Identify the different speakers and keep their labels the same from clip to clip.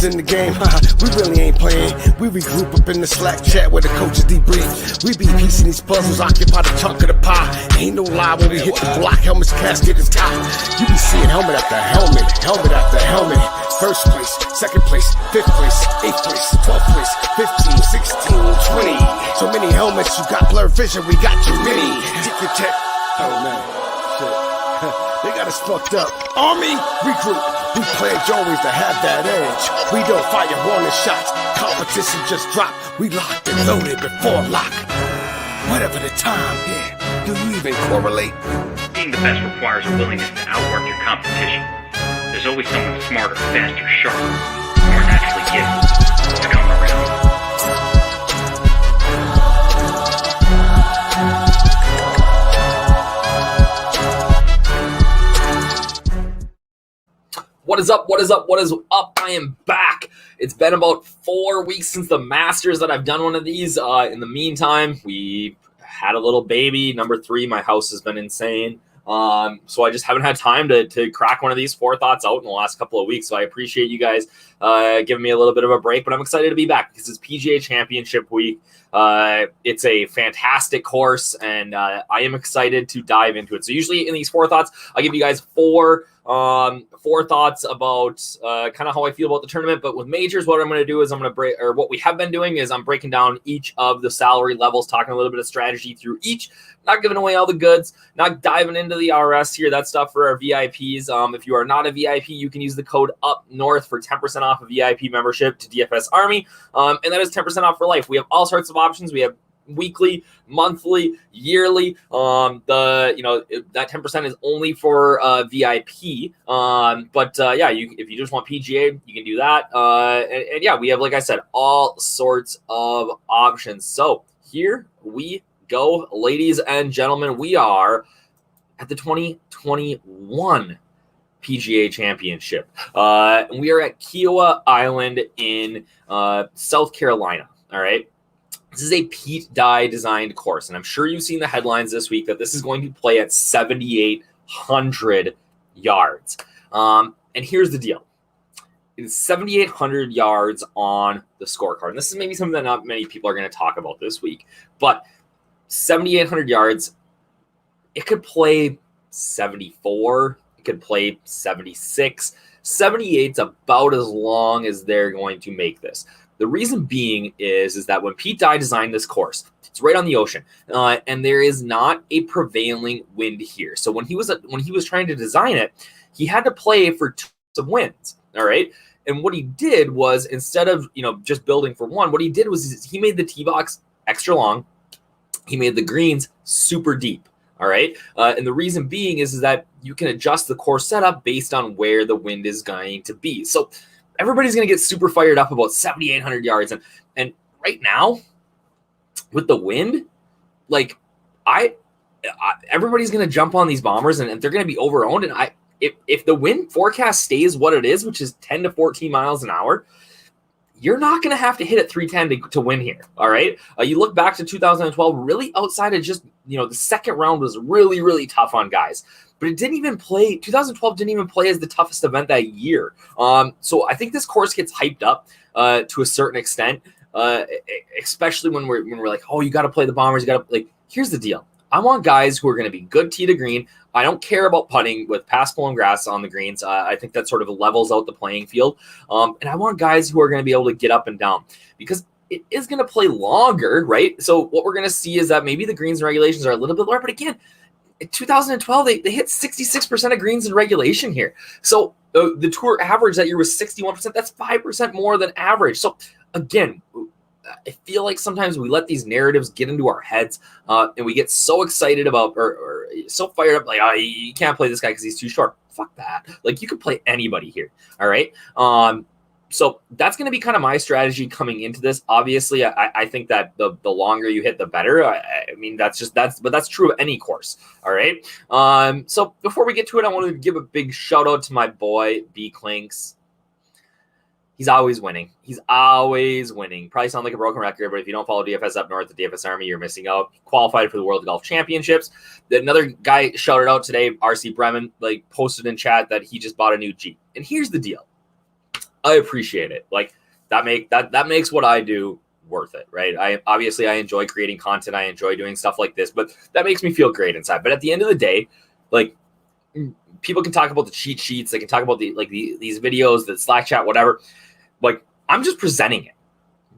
Speaker 1: in the game, we really ain't playing. We regroup up in the Slack chat where the coaches debrief. We be piecing these puzzles, occupy the chunk of the pie. Ain't no lie when we hit the block, helmet's casket is top. You be seeing helmet after helmet, helmet after helmet. First place, second place, fifth place, eighth place, 12th place, 15, 16, 20. So many helmets, you got blurred vision, we got you many. Tick your tech. Oh man, shit. They got us fucked up. Army, regroup. We pledge always to have that edge. We don't fire warning shots. Competition just dropped. We locked and loaded before lock. Whatever the time, yeah. Do you even correlate?
Speaker 2: Being the best requires a willingness to outwork your competition. There's always someone smarter, faster, sharper, more naturally gifted to come around.
Speaker 3: What is up? What is up? What is up? I am back. It's been about 4 weeks since the Masters that I've done one of these. In the meantime, we had a little baby, number 3. My house has been insane. So I just haven't had time to crack one of these Fore Thoughts out in the last couple of weeks. So I appreciate you guys giving me a little bit of a break, but I'm excited to be back because it's PGA Championship week. It's a fantastic course, and I am excited to dive into it. So usually in these Fore Thoughts, I give you guys four thoughts about kind of how I feel about the tournament. But with majors, what I'm going to do is what we have been doing is I'm breaking down each of the salary levels, talking a little bit of strategy through each, not giving away all the goods, not diving into the RS here. That's stuff for our VIPs. If you are not a VIP, you can use the code UpNorth for 10% off a VIP membership to DFS Army. And that is 10% off for life. We have all sorts of options. We have weekly, monthly, yearly. That 10% is only for VIP. If you just want PGA, you can do that. And we have, like I said, all sorts of options. So here we go, ladies and gentlemen. We are at the 2021 PGA Championship. We are at Kiawah Island in South Carolina. All right. This is a Pete Dye designed course, and I'm sure you've seen the headlines this week that this is going to play at 7,800 yards. And here's the deal. It's 7,800 yards on the scorecard. And this is maybe something that not many people are going to talk about this week. But 7,800 yards, it could play 74. It could play 76. 78 is about as long as they're going to make this. The reason being is that when Pete Dye designed this course, it's right on the ocean, and there is not a prevailing wind here. So when he was trying to design it, he had to play for some winds. All right, and what he did was, instead of just building for one, what he did was he made the tee box extra long. He made the greens super deep. All right, and the reason being is that you can adjust the course setup based on where the wind is going to be. So everybody's going to get super fired up about 7,800 yards. And right now, with the wind, everybody's going to jump on these bombers, and they're going to be over-owned. And if the wind forecast stays what it is, which is 10 to 14 miles an hour, you're not going to have to hit at 310 to win here, all right? You look back to 2012, really outside of just, the second round was really, really tough on guys. But it didn't even play, 2012 didn't even play as the toughest event that year. So I think this course gets hyped up to a certain extent, especially when we're like, oh, you got to play the bombers. Here's the deal. I want guys who are going to be good tee to green. I don't care about putting with pass, pull, and grass on the greens. I think that sort of levels out the playing field. And I want guys who are going to be able to get up and down because it is going to play longer, right? So what we're going to see is that maybe the greens and regulations are a little bit lower, but again, in 2012, they hit 66% of greens in regulation here. So the tour average that year was 61%. That's 5% more than average. So again, I feel like sometimes we let these narratives get into our heads and we get so excited about or so fired up, like, oh, you can't play this guy because he's too short. Fuck that. Like, you could play anybody here. All right. So that's going to be kind of my strategy coming into this. Obviously, I think that the longer you hit, the better. But that's true of any course. All right. So before we get to it, I want to give a big shout out to my boy B Clinks. He's always winning. Probably sound like a broken record, but if you don't follow DFSUpNorth, the DFS Army, you're missing out. Qualified for the World Golf Championships. Another guy shouted out today, RC Bremen, posted in chat that he just bought a new Jeep. And here's the deal. I appreciate it. Like that makes what I do worth it, right? I enjoy creating content. I enjoy doing stuff like this, but that makes me feel great inside. But at the end of the day, like people can talk about the cheat sheets. They can talk about these videos, the Slack chat, whatever. Like I'm just presenting it.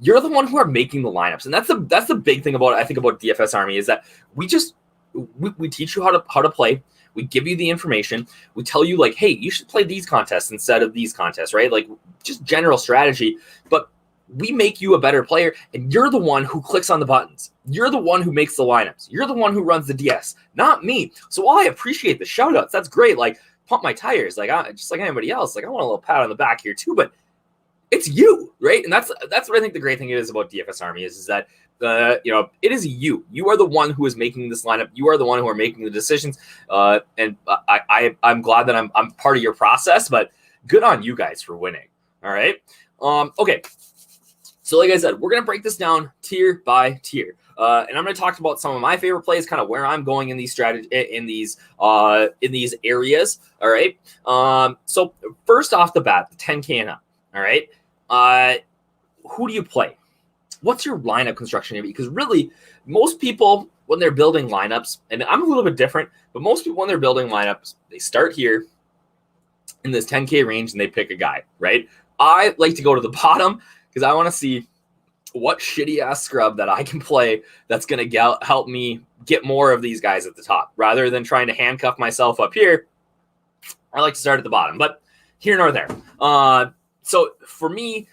Speaker 3: You're the one who are making the lineups. And that's the big thing about, I think, about DFS Army is that we teach you how to play. We give you the information. We tell you like, hey, you should play these contests instead of these contests, right? Like just general strategy, but we make you a better player, and you're the one who clicks on the buttons. You're the one who makes the lineups. You're the one who runs the DS, not me. So while I appreciate the shout outs, that's great. Like pump my tires, like just like anybody else. Like I want a little pat on the back here too, but it's you, right? And that's what I think the great thing is about DFS Army is that it is you. You are the one who is making this lineup. You are the one who are making the decisions. And I'm glad that I'm part of your process. But good on you guys for winning. All right. Okay. So like I said, we're gonna break this down tier by tier, and I'm gonna talk about some of my favorite plays, kind of where I'm going in these in these areas. All right. So first off the bat, the 10K and up. All right. Who do you play? What's your lineup construction gonna be? Because really, most people when they're building lineups, and I'm a little bit different, but most people when they're building lineups, they start here in this 10K range and they pick a guy. Right. I like to go to the bottom, because I want to see what shitty ass scrub that I can play that's going to help me get more of these guys at the top. Rather than trying to handcuff myself up here, I like to start at the bottom. But here nor there. So for me,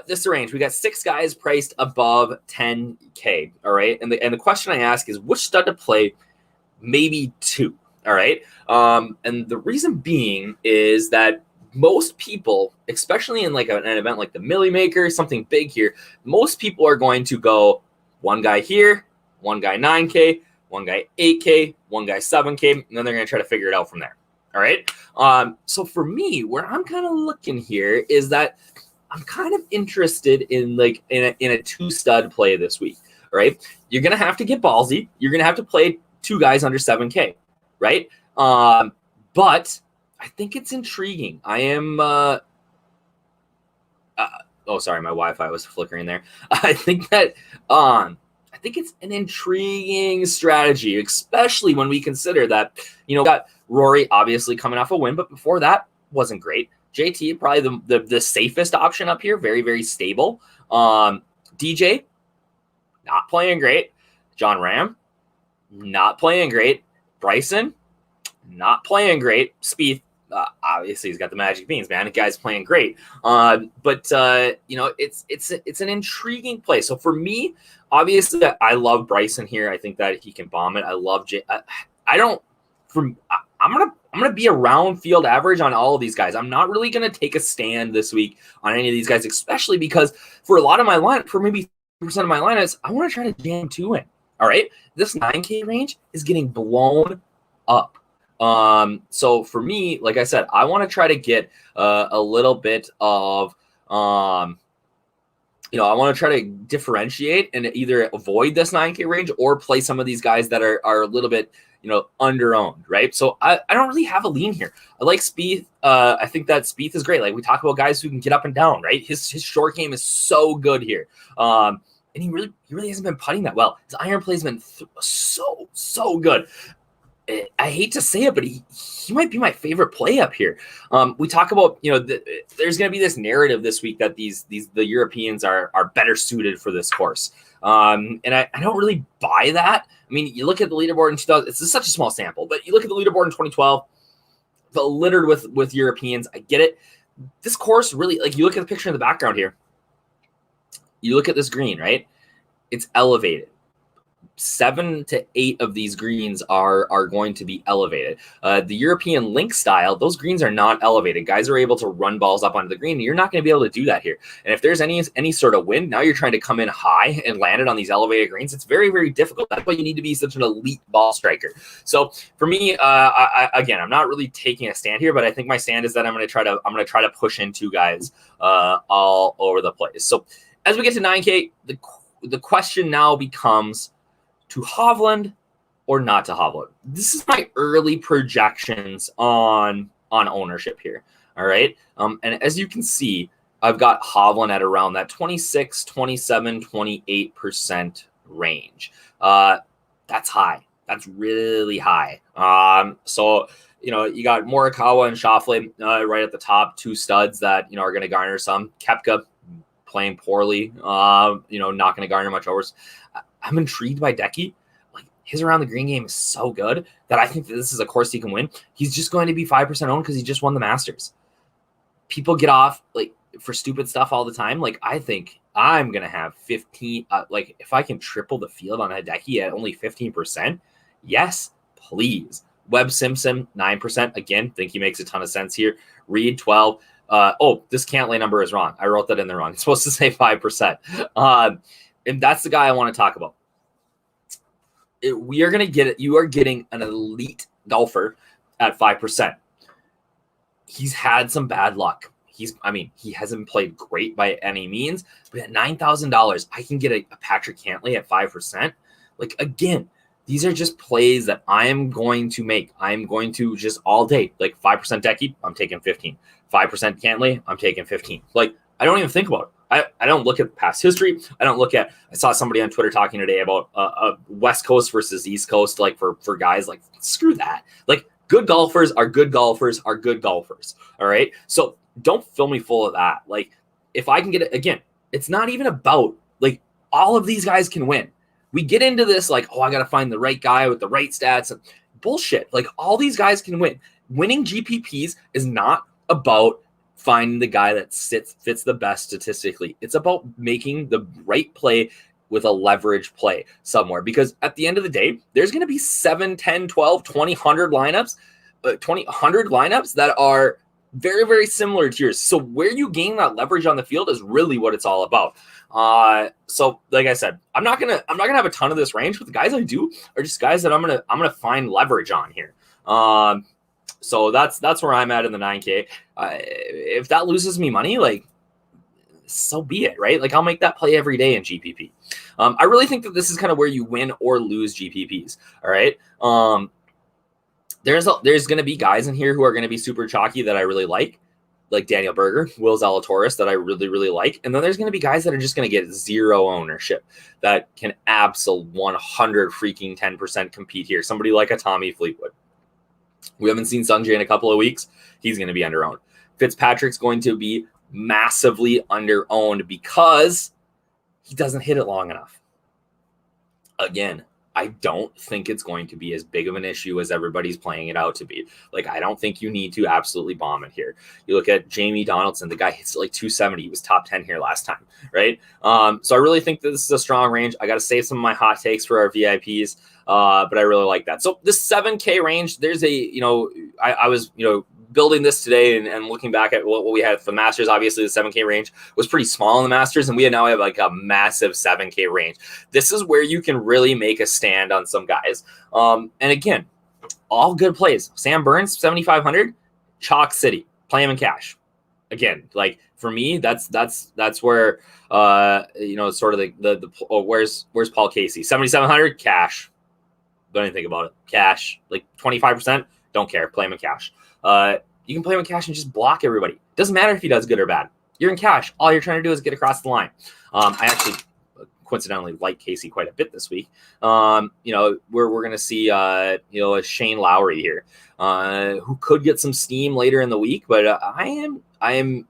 Speaker 3: this is the range. We got 6 guys priced above 10K. All right. And the question I ask is which stud to play? Maybe 2. All right. And the reason being is that most people, especially in like an event like the Millie Maker, something big here, most people are going to go one guy here, one guy 9K, one guy 8K, one guy 7K, and then they're going to try to figure it out from there. All right. So for me, where I'm kind of looking here is that I'm kind of interested in like in a 2 stud play this week. All right. You're going to have to get ballsy. You're going to have to play 2 guys under 7K. Right. But I think it's intriguing. I am. Sorry, my Wi-Fi was flickering there. I think that. I think it's an intriguing strategy, especially when we consider that got Rory obviously coming off a win, but before that wasn't great. JT probably the safest option up here, very very stable. DJ not playing great. John Ram not playing great. Bryson not playing great. Spieth. Obviously, he's got the magic beans, man. The guy's playing great. But it's an intriguing play. So for me, obviously, I love Bryson here. I think that he can bomb it. I love Jay. I'm gonna be around field average on all of these guys. I'm not really gonna take a stand this week on any of these guys, especially because for a lot of my lineup, for maybe 30% of my lineups, I want to try to jam 2 in. All right, this 9K range is getting blown up. So for me, like I said, I want to try to get a little bit of, I want to try to differentiate and either avoid this 9K range or play some of these guys that are a little bit, under-owned, right? So I don't really have a lean here. I like Spieth. I think that Spieth is great. Like we talk about guys who can get up and down, right? His short game is so good here. And he really hasn't been putting that well. His iron play has been so good. I hate to say it, but he might be my favorite play up here. We talk about, there's going to be this narrative this week that the Europeans are better suited for this course. And I don't really buy that. I mean, you look at the leaderboard in 2000, it's such a small sample, but you look at the leaderboard in 2012, littered with Europeans. I get it. This course really, like you look at the picture in the background here, you look at this green, right? It's elevated. 7 to 8 of these greens are going to be elevated. The European link style, those greens are not elevated. Guys are able to run balls up onto the green. You're not going to be able to do that here. And if there's any sort of wind, now you're trying to come in high and land it on these elevated greens. It's very, very difficult. That's why you need to be such an elite ball striker. So for me, I'm not really taking a stand here, but I think my stand is that I'm going to try to push in 2 guys all over the place. So as we get to 9K, the question now becomes, to Hovland or not to Hovland. This is my early projections on ownership here. All right. And as you can see, I've got Hovland at around that 26, 27, 28% range. That's high. That's really high. So, you got Morikawa and Schauffele right at the top, two studs that, are going to garner some. Koepka playing poorly, not going to garner much overs. I'm intrigued by Decky. Like, his around the green game is so good that I think that this is a course he can win. He's just going to be 5% owned because he just won the Masters. People get off for stupid stuff all the time. Like, I think I'm going to have 15. If I can triple the field on Hideki at only 15%, yes, please. Webb Simpson, 9%. Again, think he makes a ton of sense here. Reed, 12. This Cantlay number is wrong. I wrote that in there wrong. It's supposed to say 5%. And that's the guy I want to talk about. We are going to get it. You are getting an elite golfer at 5%. He's had some bad luck. He hasn't played great by any means, but at $9,000, I can get a Patrick Cantlay at 5%. Like, again, these are just plays that I am going to make. I'm going to just all day, 5% Decky, I'm taking 15. 5% Cantlay, I'm taking 15. I don't even think about it. I don't look at past history. I saw somebody on Twitter talking today about West Coast versus East Coast, for guys, screw that. Good golfers are good golfers are good golfers. All right. So don't fill me full of that. If I can get it again, it's not even about all of these guys can win. We get into this I got to find the right guy with the right stats. Bullshit. All these guys can win. Winning GPPs is not about finding the guy that fits the best statistically. It's about making the right play with a leverage play somewhere. Because at the end of the day, there's going to be 7, 10, 12, 20, 100 lineups, 100 lineups that are very, very similar to yours. So where you gain that leverage on the field is really what it's all about. So like I said, I'm not gonna have a ton of this range, but the guys I do are just guys that I'm gonna find leverage on here. So that's where I'm at in the 9K. If that loses me money, so be it, right? I'll make that play every day in GPP. I really think that this is kind of where you win or lose GPPs. All right. There's going to be guys in here who are going to be super chalky that I really like Daniel Berger, Will Zalatoris that I really, really like. And then there's going to be guys that are just going to get zero ownership that can absolute 100 freaking 10% compete here. Somebody like a Tommy Fleetwood. We haven't seen Sungjae in a couple of weeks. He's going to be under-owned. Fitzpatrick's going to be massively under-owned because he doesn't hit it long enough. Again, I don't think it's going to be as big of an issue as everybody's playing it out to be. I don't think you need to absolutely bomb it here. You look at Jamie Donaldson, the guy hits 270. He was top 10 here last time, right? So I really think that this is a strong range. I got to save some of my hot takes for our VIPs, but I really like that. So this 7K range, there's I was, building this today and looking back at what we had for the Masters. Obviously the 7K range was pretty small in the Masters, and we now have a massive 7K range. This is where you can really make a stand on some guys. And again, all good plays. Sam Burns, 7,500, Chalk City, play him in cash. Again, for me, that's where sort of where's Paul Casey? 7,700, cash. Don't even think about it. Cash, 25%, don't care. Play him in cash. You can play him in cash and just block everybody. Doesn't matter if he does good or bad. You're in cash. All you're trying to do is get across the line. I actually coincidentally like Casey quite a bit this week. We're going to see, a Shane Lowry here, who could get some steam later in the week, but I am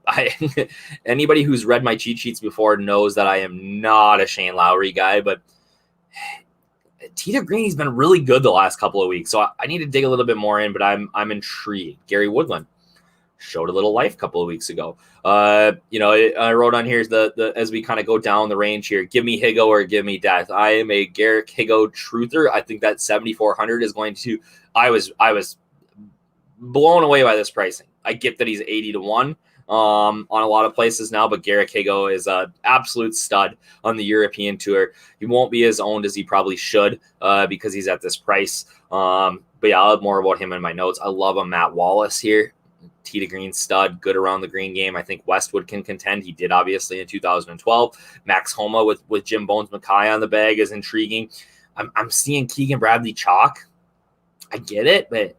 Speaker 3: anybody who's read my cheat sheets before knows that I am not a Shane Lowry guy, but Tita Green's been really good the last couple of weeks, so I need to dig a little bit more in, but I'm intrigued. Gary Woodland showed a little life a couple of weeks ago. I wrote on here the as we kind of go down the range here, give me Higo or give me death. I am a Garrett Cago truther. I think that 7,400 is going to. I was blown away by this pricing. I get that he's 80-1 on a lot of places now, but Garrett Cago is an absolute stud on the European tour. He won't be as owned as he probably should because he's at this price. But yeah, I'll have more about him in my notes. I love him. Matt Wallace here. Tee to green stud, good around the green game. I think Westwood can contend. He did obviously in 2012. Max Homa with Jim Bones Mackay on the bag is intriguing. I'm seeing Keegan Bradley chalk. I get it, but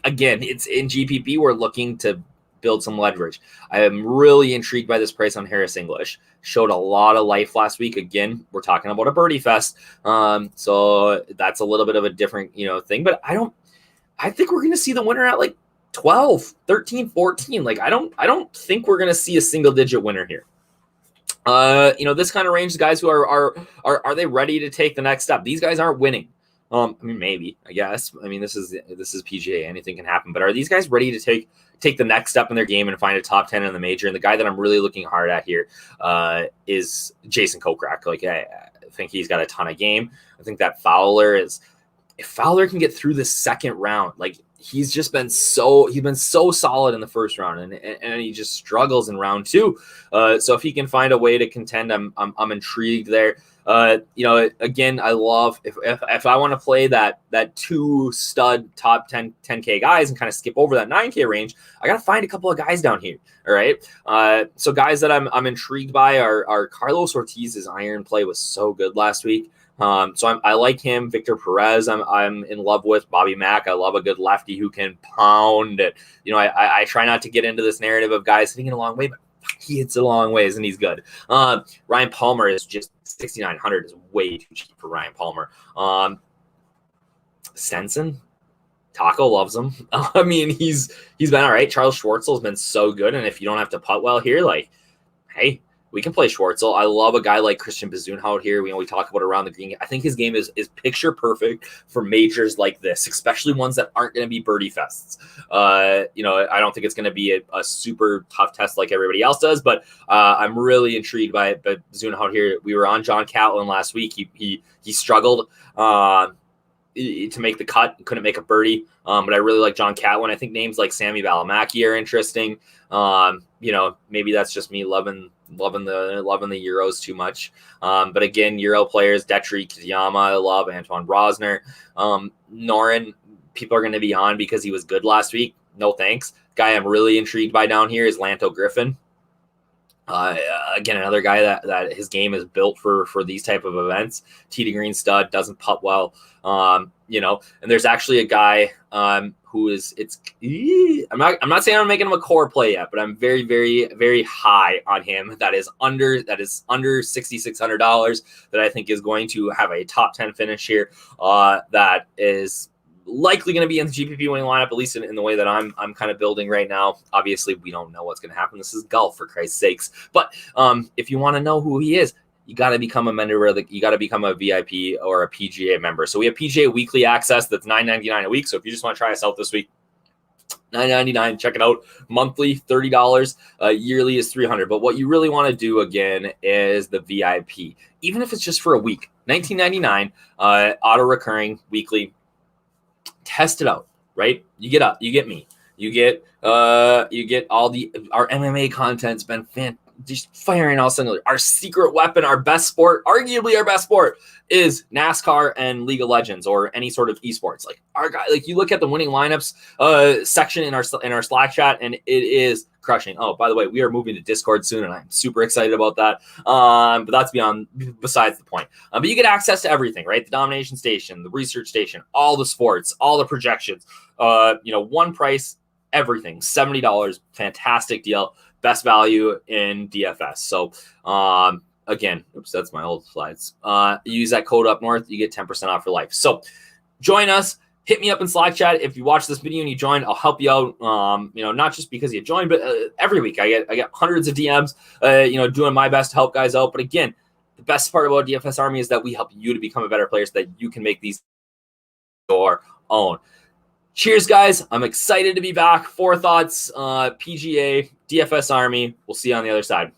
Speaker 3: again, it's in GPP. We're looking to build some leverage. I am really intrigued by this price on Harris English. Showed a lot of life last week. Again, we're talking about a birdie fest. So that's a little bit of a different, thing. But I think we're going to see the winner at like 12, 13, 14. Like I don't think we're going to see a single digit winner here. This kind of range, guys who are they ready to take the next step? These guys aren't winning. Maybe, I guess. This is PGA. Anything can happen. But are these guys ready to take the next step in their game and find a top 10 in the major? And the guy that I'm really looking hard at here is Jason Kokrak. Like, I think he's got a ton of game. I think that if Fowler can get through the second round, like he's been so solid in the first round and he just struggles in round two. So if he can find a way to contend, I'm intrigued there. Again, I love if I want to play that two stud top 10K guys and kind of skip over that 9K range, I got to find a couple of guys down here. All right. So guys that I'm intrigued by are Carlos Ortiz's iron play was so good last week. So I like him. Victor Perez, I'm in love with. Bobby Mack, I love a good lefty who can pound it. I try not to get into this narrative of guys hitting it a long way, but he hits it a long ways and he's good. Ryan Palmer is just 6,900 is way too cheap for Ryan Palmer. Stenson, Taco loves him. He's been all right. Charles Schwartzel's been so good, and if you don't have to putt well here, like, hey, we can play Schwartzel. I love a guy like Christian Bezuidenhout here. We talk about around the green. I think his game is picture perfect for majors like this, especially ones that aren't going to be birdie fests. I don't think it's going to be a super tough test like everybody else does, but I'm really intrigued by Bezuidenhout here. We were on John Catlin last week. He struggled to make the cut, couldn't make a birdie. But I really like John Catlin. I think names like Sammy Valimaki are interesting. Maybe that's just me loving the Euros too much. But again, Euro players, Detri, Kiawah, I love Antoine Rosner. Noren, people are going to be on because he was good last week. No thanks. Guy I'm really intrigued by down here is Lanto Griffin. Again, another guy that his game is built for these type of events. Tee to green stud, doesn't putt well. And there's actually a guy who is I'm not saying I'm making him a core play yet, but I'm very, very, very high on him. That is under $6,600 that I think is going to have a top 10 finish here. That is likely going to be in the GPP winning lineup, at least in the way that I'm kind of building right now. Obviously, we don't know what's going to happen. This is golf, for Christ's sakes. But if you want to know who he is, you got to become a member. You got to become a VIP or a PGA member. So we have PGA weekly access. That's $9.99 a week. So if you just want to try us out this week, $9.99. Check it out. Monthly $30. Yearly is $300. But what you really want to do again is the VIP, even if it's just for a week. $19.99. Auto recurring weekly. Test it out. Right? You get me. You get our MMA content's been fantastic. Just firing all cylinders. Our secret weapon, our best sport, arguably our best sport, is NASCAR and League of Legends or any sort of esports. Like our guy, like you look at the winning lineups section in our Slack chat, and it is crushing. Oh, by the way, we are moving to Discord soon, and I'm super excited about that. But that's besides the point. But you get access to everything, right? The domination station, the research station, all the sports, all the projections. One price, everything. $70, fantastic deal. Best value in DFS. So, again, oops, that's my old slides. Use that code UpNorth, you get 10% off for life. So, join us. Hit me up in Slack chat. If you watch this video and you join, I'll help you out. Not just because you joined, but every week I get hundreds of DMs. Doing my best to help guys out. But again, the best part about DFS Army is that we help you to become a better player so that you can make these your own. Cheers, guys. I'm excited to be back. Fore Thoughts, PGA, DFS Army. We'll see you on the other side.